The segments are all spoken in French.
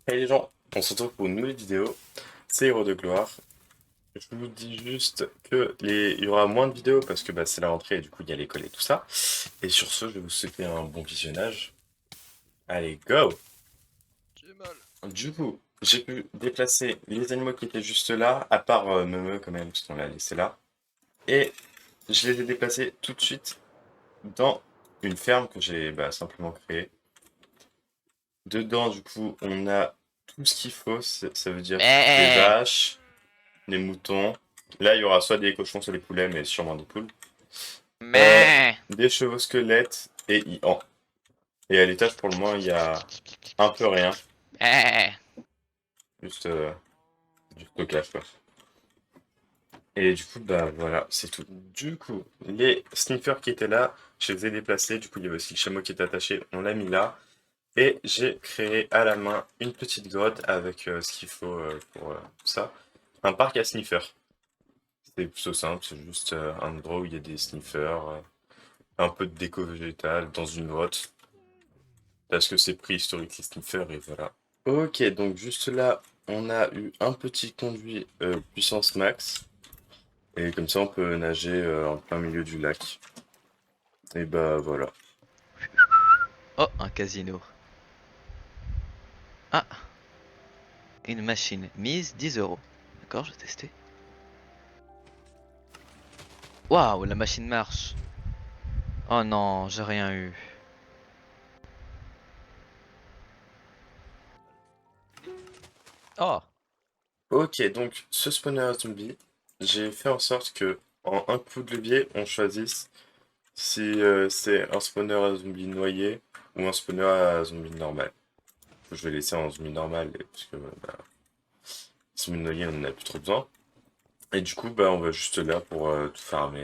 Hey les gens, on se retrouve pour une nouvelle vidéo, c'est Héros de Gloire. Je vous dis juste il y aura moins de vidéos parce que c'est la rentrée et du coup il y a l'école et tout ça. Et sur ce, je vais vous souhaiter un bon visionnage. Allez, go! J'ai mal. Du coup, j'ai pu déplacer les animaux qui étaient juste là, à part Meme quand même, parce qu'on l'a laissé là. Et je les ai déplacés tout de suite dans une ferme que j'ai simplement créée. Dedans, du coup, on a tout ce qu'il faut, ça veut dire des Mais, vaches, des moutons. Là, il y aura soit des cochons, soit des poulets, mais sûrement des poules. Euh, mais, des chevaux squelettes et Ian. Et à l'étage, pour le moment, il y a un peu rien. mais. Juste du stockage, quoi. Et du coup, voilà, c'est tout. Du coup, les sniffers qui étaient là, je les ai déplacés. Du coup, il y avait aussi le chameau qui était attaché, on l'a mis là. Et j'ai créé à la main une petite grotte avec ce qu'il faut pour tout ça. Un parc à sniffers. C'est plutôt simple, c'est juste un endroit où il y a des sniffers, un peu de déco végétale dans une grotte, parce que c'est préhistorique les sniffers et voilà. Ok, donc juste là, on a eu un petit conduit puissance max, et comme ça on peut nager en plein milieu du lac. Et voilà. Oh, un casino. Ah, une machine. Mise 10 euros. D'accord, je vais tester. Waouh, la machine marche. Oh non, j'ai rien eu. Oh, Ok, donc ce spawner à zombie, j'ai fait en sorte que en un coup de levier, on choisisse si c'est un spawner à zombie noyé ou un spawner à zombie normal. Je vais laisser en zombie normal, parce que zombie noyé, on en a plus trop besoin. Et du coup, on va juste là pour tout farmer,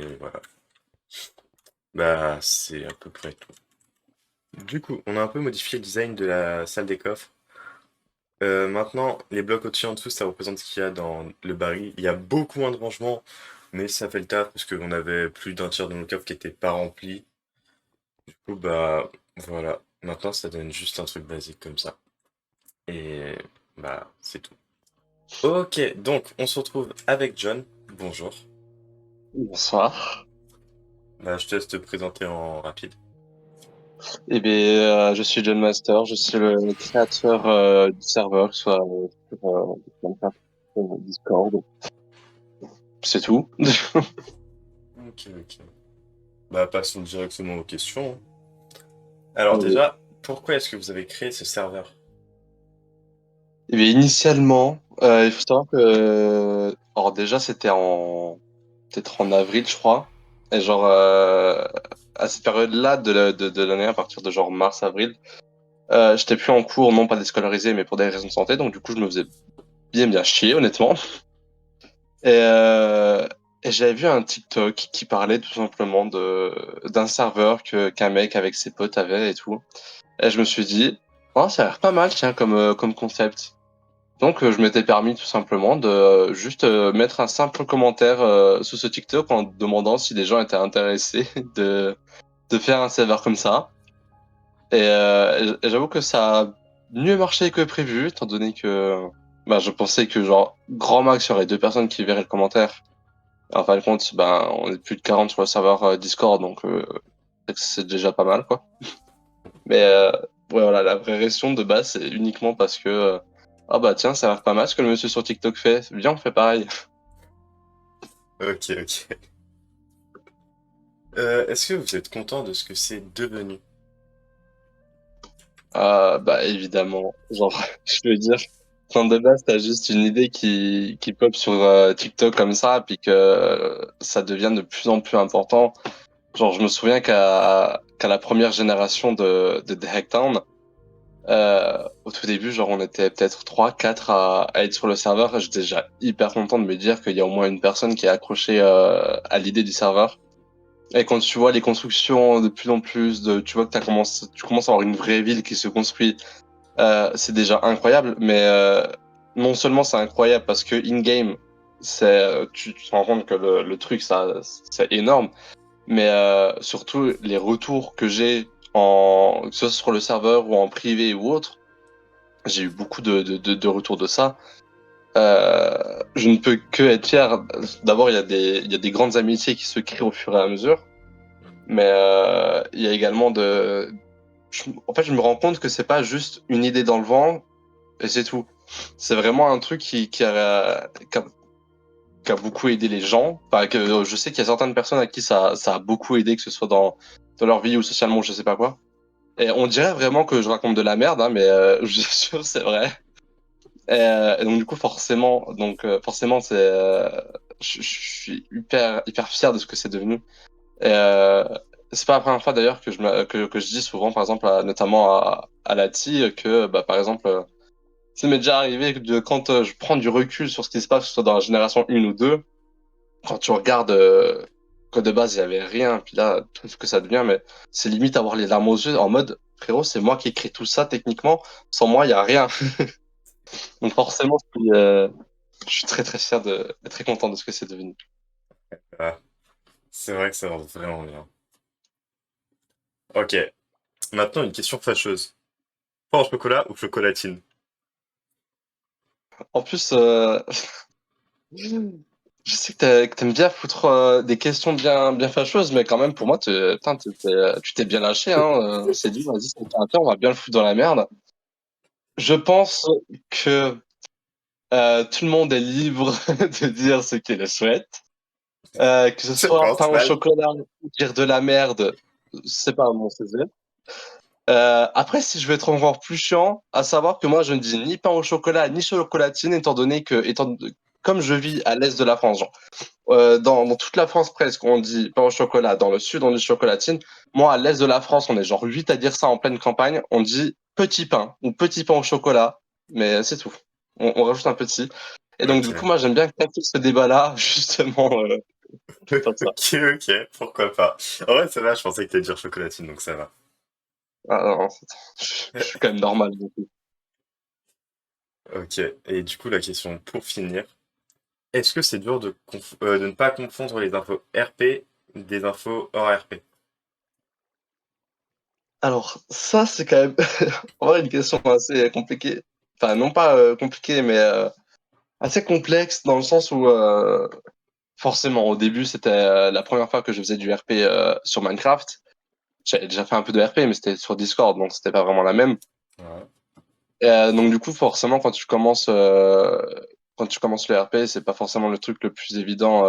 voilà. C'est à peu près tout. Du coup, on a un peu modifié le design de la salle des coffres. Maintenant, les blocs au-dessus et en dessous, ça représente ce qu'il y a dans le baril. Il y a beaucoup moins de rangements, mais ça fait le taf parce qu'on avait plus d'un tiers de nos coffres qui n'étaient pas remplis. Du coup, voilà. Maintenant, ça donne juste un truc basique comme ça. Et c'est tout. Ok, donc on se retrouve avec John. Bonjour. Bonsoir. Je te laisse te présenter en rapide. Eh bien, je suis John Master, je suis le créateur du serveur, que ce soit sur Minecraft, Discord. C'est tout. Ok, ok. Passons directement aux questions. Alors déjà, pourquoi est-ce que vous avez créé ce serveur? Eh bien, initialement, il faut savoir que, alors déjà, peut-être en avril, je crois. Et genre, à cette période-là de l'année, à partir de genre mars-avril, j'étais plus en cours, non pas déscolarisé, mais pour des raisons de santé. Donc, du coup, je me faisais bien chier, honnêtement. Et, euh, et j'avais vu un TikTok qui parlait tout simplement d'un serveur qu'un mec avec ses potes avait et tout. Et je me suis dit, oh, ça a l'air pas mal, tiens, comme concept. Donc, je m'étais permis tout simplement de juste mettre un simple commentaire sous ce TikTok en demandant si les gens étaient intéressés de faire un serveur comme ça. Et j'avoue que ça a mieux marché que prévu, étant donné que je pensais que genre grand max, il y aurait deux personnes qui verraient le commentaire. En fin de compte, on est plus de 40 sur le serveur Discord, donc c'est déjà pas mal, quoi. Mais ouais, voilà, la vraie raison de base, c'est uniquement parce que ah bah tiens, ça a l'air pas mal ce que le monsieur sur TikTok fait. Viens, on fait pareil. Ok, ok. Est-ce que vous êtes content de ce que c'est devenu? Bah évidemment, genre, je veux dire, quand de base t'as juste une idée qui pop sur TikTok comme ça, puis que ça devient de plus en plus important. Genre, je me souviens qu'à la première génération de The Hacktown, au tout début, genre, on était peut-être 3 4 à être sur le serveur. J'étais déjà hyper content de me dire qu'il y a au moins une personne qui est accrochée à l'idée du serveur. Et quand tu vois les constructions de plus en plus, tu vois que tu commences à avoir une vraie ville qui se construit, c'est déjà incroyable. Mais non seulement c'est incroyable parce que in-game, tu te rends compte que le truc, c'est énorme. Mais surtout, les retours que j'ai que ce soit sur le serveur ou en privé ou autre, j'ai eu beaucoup de retours de ça. Je ne peux que être fier. D'abord, il y a des grandes amitiés qui se créent au fur et à mesure, mais il y a également en fait, je me rends compte que c'est pas juste une idée dans le vent et c'est tout. C'est vraiment un truc qui a beaucoup aidé les gens. Enfin, que je sais qu'il y a certaines personnes à qui ça a beaucoup aidé, que ce soit dans leur vie ou socialement, je sais pas quoi. Et on dirait vraiment que je raconte de la merde, hein, mais je suis sûr c'est vrai. Et donc du coup forcément je suis hyper fier de ce que c'est devenu. Et c'est pas la première fois d'ailleurs que je dis souvent par exemple notamment à Lati que bah par exemple ça m'est déjà arrivé de quand je prends du recul sur ce qui se passe, que ce soit dans la génération 1 ou 2, quand tu regardes que de base il y avait rien, puis là tout ce que ça devient, mais c'est limite avoir les larmes aux yeux en mode frérot c'est moi qui ai créé tout ça techniquement, sans moi il y a rien. Donc forcément je suis très fier et très content de ce que c'est devenu. Ah, c'est vrai que ça va vraiment bien. Ok, maintenant une question fâcheuse. Pain au chocolat ou chocolatine? En plus, je sais que t'aimes bien foutre des questions bien fâcheuses, mais quand même pour moi, putain, tu t'es bien lâché, hein. On s'est dit, vas-y, c'est un on va bien le foutre dans la merde. Je pense que tout le monde est libre de dire ce qu'il le souhaite. Que ce Je soit pain pense au mal. chocolat ou dire de la merde, c'est pas mon sujet. Après, si je veux être encore plus chiant, à savoir que moi, je ne dis ni pain au chocolat, ni chocolatine, étant donné que, comme je vis à l'est de la France, genre, dans toute la France presque, on dit pain au chocolat, dans le sud, on dit chocolatine. Moi, à l'est de la France, on est genre 8 à dire ça en pleine campagne, on dit petit pain ou petit pain au chocolat, mais c'est tout. On rajoute un petit. Et donc, du coup, Ok. moi, j'aime bien casser ce débat-là, justement, comme ça. Ok, ok, pourquoi pas. En vrai, ça va, je pensais que t'allais dire chocolatine, donc ça va. Ah, non, je suis quand même normal. Donc. Ok, et du coup, la question pour finir. Est-ce que c'est dur de ne pas confondre les infos RP des infos hors RP? Alors, ça, c'est quand même en vrai une question assez compliquée. Enfin, non pas compliquée, mais assez complexe dans le sens où, forcément, au début, c'était la première fois que je faisais du RP sur Minecraft. J'avais déjà fait un peu de RP, mais c'était sur Discord, donc c'était pas vraiment la même. Ouais. Donc, du coup, forcément, quand tu commences le RP, c'est pas forcément le truc le plus évident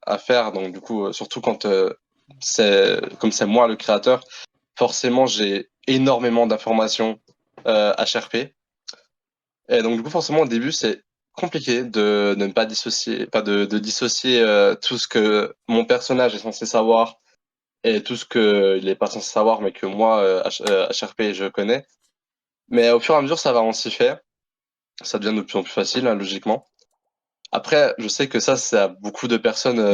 à faire. Donc, du coup, surtout quand comme c'est moi le créateur, forcément, j'ai énormément d'informations HRP. Et donc, du coup, forcément, au début, c'est compliqué de ne pas dissocier, pas de dissocier tout ce que mon personnage est censé savoir et tout ce qu'il n'est pas censé savoir, mais que moi, HRP, je connais. Mais au fur et à mesure, ça va, on s'y fait. Ça devient de plus en plus facile, hein, logiquement. Après, je sais que ça a beaucoup de personnes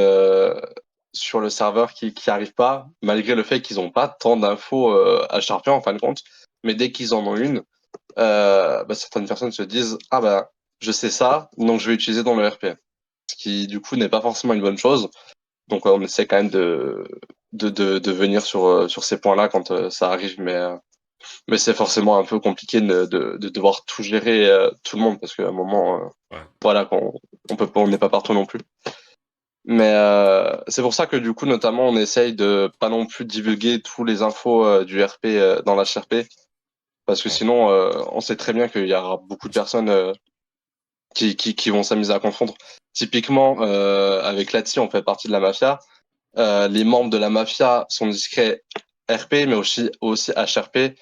sur le serveur qui arrivent pas, malgré le fait qu'ils n'ont pas tant d'infos HRP en fin de compte. Mais dès qu'ils en ont une, bah, certaines personnes se disent ah bah je sais ça, donc je vais utiliser dans le RP. Ce qui du coup n'est pas forcément une bonne chose. Donc on essaie quand même de venir sur ces points-là quand ça arrive, mais c'est forcément un peu compliqué de devoir tout gérer tout le monde parce qu'à un moment Ouais. voilà on peut pas, on n'est pas partout non plus. Mais c'est pour ça que du coup notamment on essaye de pas non plus divulguer tous les infos du RP dans la l'HRP parce que Ouais. sinon on sait très bien qu'il y aura beaucoup de personnes qui vont s'amuser à confondre. Typiquement, avec Lati, on fait partie de la mafia. Les membres de la mafia sont discrets RP, mais aussi HRP.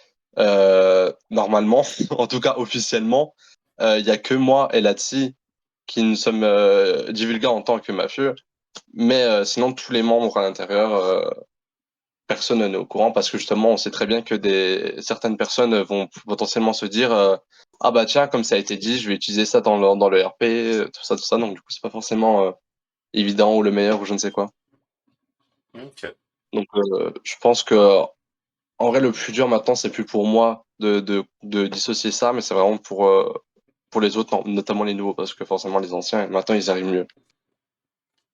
Normalement, en tout cas officiellement, il y a que moi et Lati qui nous sommes divulgués en tant que mafieux. Mais sinon, tous les membres à l'intérieur, personne n'est au courant parce que justement, on sait très bien que certaines personnes vont potentiellement se dire ah bah tiens, comme ça a été dit, je vais utiliser ça dans le RP, tout ça. Donc du coup, c'est pas forcément évident ou le meilleur ou je ne sais quoi. Ok. Donc je pense que en vrai, le plus dur maintenant, c'est plus pour moi de dissocier ça, mais c'est vraiment pour les autres, notamment les nouveaux, parce que forcément les anciens, maintenant ils arrivent mieux.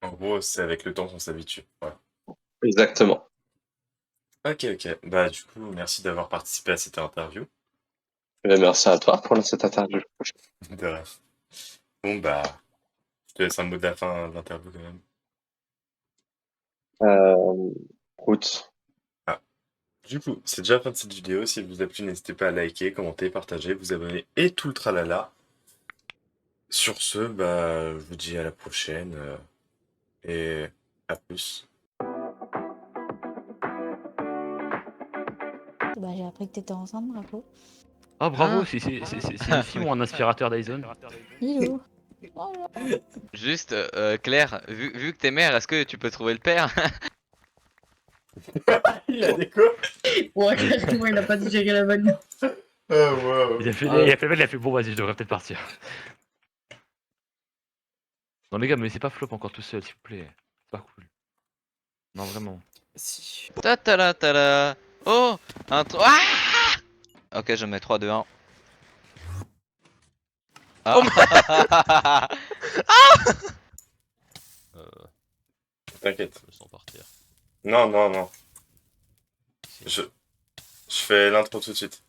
En gros, c'est avec le temps qu'on s'habitue. Ouais. Exactement. Ok, ok. Bah, du coup, merci d'avoir participé à cette interview. Merci à toi pour cette interview. De rien. Bon, bah, je te laisse un mot de la fin de l'interview quand même. Écoute, Ah. Du coup, c'est déjà la fin de cette vidéo. Si elle vous a plu, n'hésitez pas à liker, commenter, partager, vous abonner et tout le tralala. Sur ce, bah, je vous dis à la prochaine et à plus. Bah, j'ai appris que t'étais enceinte, bravo. Oh bravo, Hein? c'est une fille ou un aspirateur Dyson? Hello. Oh là. Juste, Claire, vu que t'es mère, est-ce que tu peux trouver le père? Il a des quoi? Ouais, carrément, il a pas digéré la vanne. Oh, wow. Il a fait bon, vas-y, je devrais peut-être partir. Non les gars, me laissez pas flop encore tout seul, s'il vous plaît. C'est pas cool. Non, vraiment. Si. Ta ta la ta la. Oh! Ah! Ok, je mets 3, 2, 1. Ah. T'inquiète. Je me sens partir. Non, non, non. Je fais l'intro tout de suite.